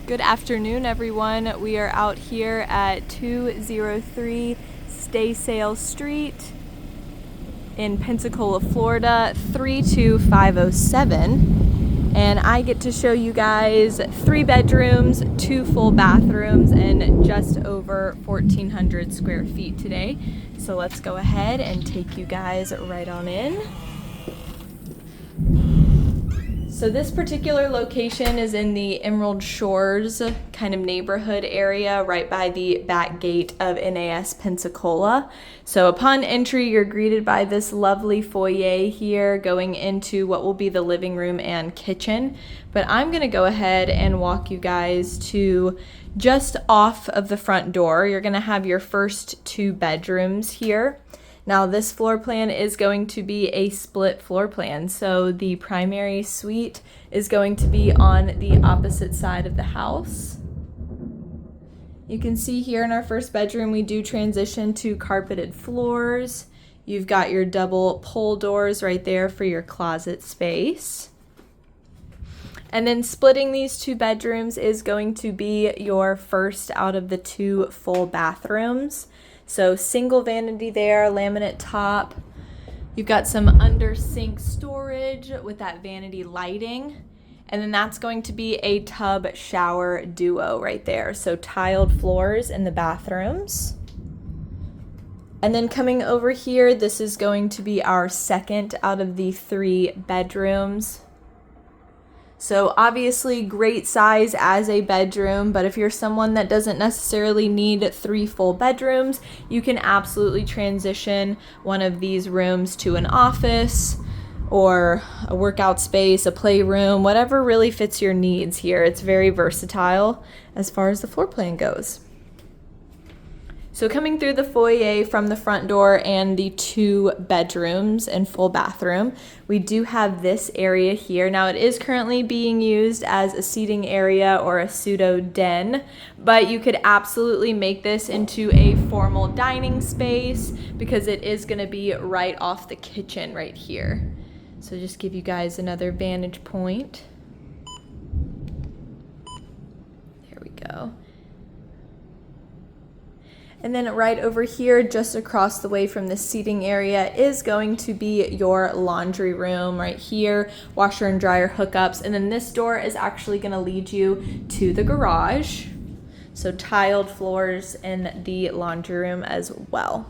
Good afternoon, everyone. We are out here at 203 Staysail Street in Pensacola, Florida, 32507. And I get to show you guys 3 bedrooms, 2 full bathrooms, and just over 1,400 square feet today. So let's go ahead and take you guys right on in. So this particular location is in the Emerald Shores kind of neighborhood area right by the back gate of NAS Pensacola. So upon entry, you're greeted by this lovely foyer here going into what will be the living room and kitchen. But I'm gonna go ahead and walk you guys to just off of the front door. You're gonna have your first 2 bedrooms here. Now this floor plan is going to be a split floor plan. So the primary suite is going to be on the opposite side of the house. You can see here in our first bedroom, we do transition to carpeted floors. You've got your double pull doors right there for your closet space. And then splitting these 2 bedrooms is going to be your first out of the 2 full bathrooms. So single vanity there, laminate top. You've got some under sink storage with that vanity lighting. And then that's going to be a tub shower duo right there. So tiled floors in the bathrooms. And then coming over here, this is going to be our second out of the 3 bedrooms. So obviously great size as a bedroom, but if you're someone that doesn't necessarily need 3 full bedrooms, you can absolutely transition one of these rooms to an office or a workout space, a playroom, whatever really fits your needs here. It's very versatile as far as the floor plan goes. So coming through the foyer from the front door and the 2 bedrooms and full bathroom, we do have this area here. Now it is currently being used as a seating area or a pseudo den, but you could absolutely make this into a formal dining space because it is going to be right off the kitchen right here. So just give you guys another vantage point. There we go. And then right over here, just across the way from the seating area, is going to be your laundry room right here, washer and dryer hookups. And then this door is actually going to lead you to the garage. So tiled floors in the laundry room as well.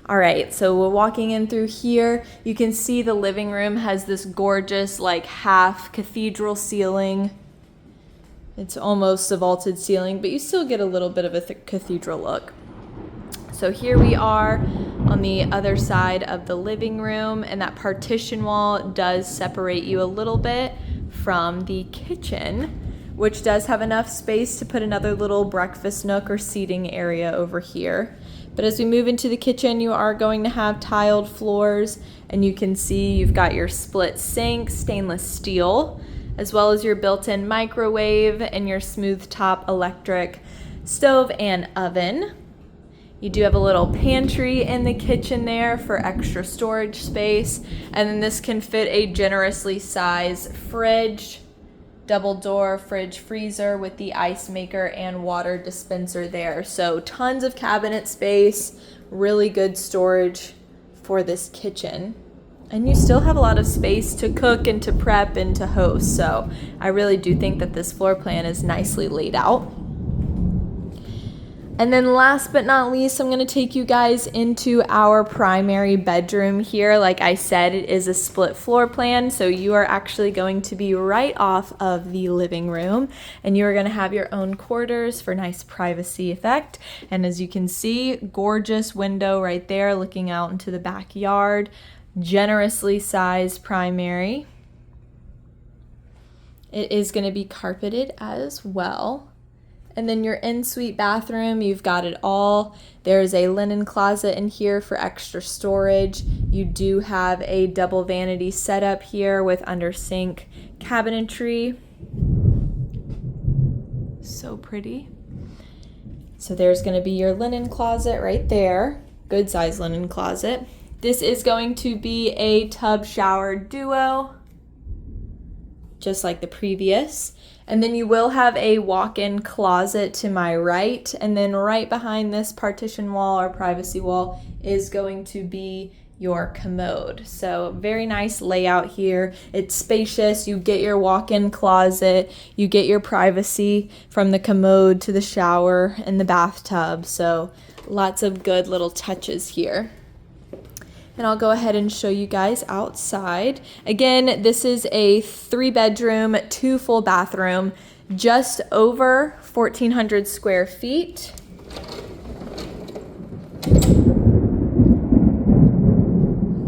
All right, so we're walking in through here. You can see the living room has this gorgeous like half cathedral ceiling. It's almost a vaulted ceiling, but you still get a little bit of a cathedral look. So here we are on the other side of the living room, and that partition wall does separate you a little bit from the kitchen, which does have enough space to put another little breakfast nook or seating area over here. But as we move into the kitchen, you are going to have tiled floors, and you can see you've got your split sink, stainless steel, as well as your built-in microwave and your smooth top electric stove and oven. You do have a little pantry in the kitchen there for extra storage space. And then this can fit a generously sized fridge, double door fridge freezer with the ice maker and water dispenser there. So tons of cabinet space, really good storage for this kitchen. And you still have a lot of space to cook and to prep and to host. So I really do think that this floor plan is nicely laid out. And then last but not least, I'm going to take you guys into our primary bedroom here. Like I said, it is a split floor plan. So you are actually going to be right off of the living room, and you are going to have your own quarters for nice privacy effect. And as you can see, gorgeous window right there looking out into the backyard. Generously sized primary. It is going to be carpeted as well. And then your ensuite bathroom, you've got it all. There's a linen closet in here for extra storage. You do have a double vanity setup here with under sink cabinetry. So pretty. So there's going to be your linen closet right there. Good size linen closet. This is going to be a tub shower duo, just like the previous. And then you will have a walk-in closet to my right, and then right behind this partition wall or privacy wall is going to be your commode. So very nice layout here. It's spacious. You get your walk-in closet, you get your privacy from the commode to the shower and the bathtub. So lots of good little touches here. And I'll go ahead and show you guys outside. Again, this is a 3-bedroom, 2 full bathroom, just over 1,400 square feet.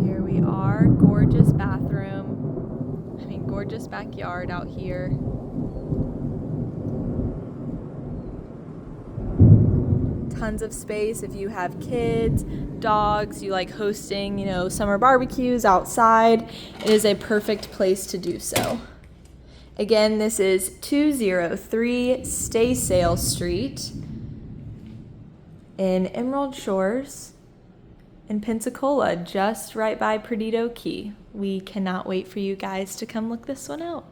Here we are, gorgeous bathroom. I mean, gorgeous backyard out here. Tons of space if you have kids, dogs, you like hosting, summer barbecues outside. It is a perfect place to do so. Again, this is 203 Staysail Street in Emerald Shores in Pensacola, just right by Perdido Key. We cannot wait for you guys to come look this one out.